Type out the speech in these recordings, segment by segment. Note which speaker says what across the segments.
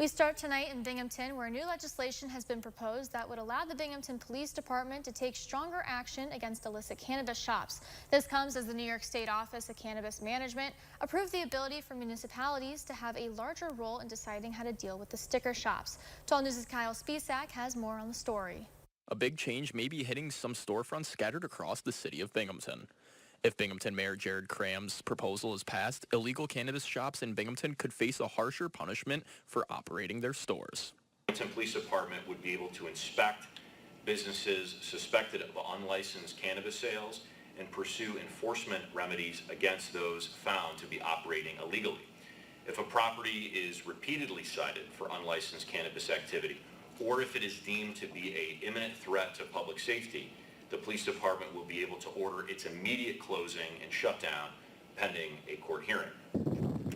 Speaker 1: We start tonight in Binghamton, where new legislation has been proposed that would allow the Binghamton Police Department to take stronger action against illicit cannabis shops. This comes as the New York State Office of Cannabis Management approved the ability for municipalities to have a larger role in deciding how to deal with the sticker shops. 12 News' Kyle Spisak has more on the story.
Speaker 2: A big change may be hitting some storefronts scattered across the city of Binghamton. If Binghamton Mayor Kraham's proposal is passed, illegal cannabis shops in Binghamton could face a harsher punishment for operating their stores.
Speaker 3: The Binghamton Police Department would be able to inspect businesses suspected of unlicensed cannabis sales and pursue enforcement remedies against those found to be operating illegally. If a property is repeatedly cited for unlicensed cannabis activity, or if it is deemed to be an imminent threat to public safety, the police department will be able to order its immediate closing and shutdown pending a court hearing.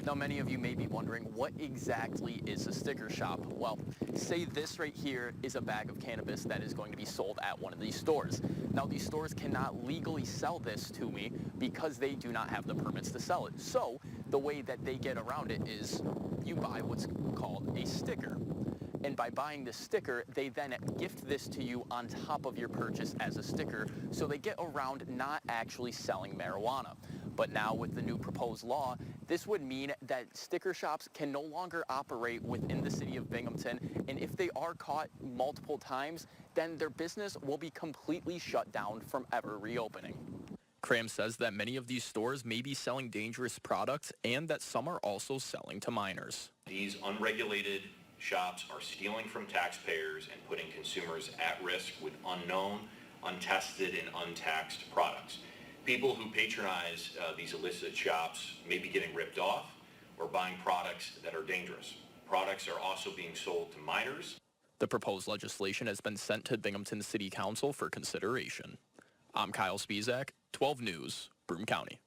Speaker 2: Now, many of you may be wondering, what exactly is a sticker shop? Well, say this right here is a bag of cannabis that is going to be sold at one of these stores. Now, these stores cannot legally sell this to me because they do not have the permits to sell it. So the way that they get around it is you buy what's called a sticker. And by buying this sticker, they then gift this to you on top of your purchase as a sticker, so they get around not actually selling marijuana. But now with the new proposed law, this would mean that sticker shops can no longer operate within the city of Binghamton, and if they are caught multiple times, then their business will be completely shut down from ever reopening. Kraham says that many of these stores may be selling dangerous products and that some are also selling to minors.
Speaker 3: These unregulated shops are stealing from taxpayers and putting consumers at risk with unknown, untested, and untaxed products. People who patronize these illicit shops may be getting ripped off or buying products that are dangerous. Products are also being sold to minors.
Speaker 2: The proposed legislation has been sent to Binghamton City Council for consideration. I'm Kyle Spisak, 12 News, Broome County.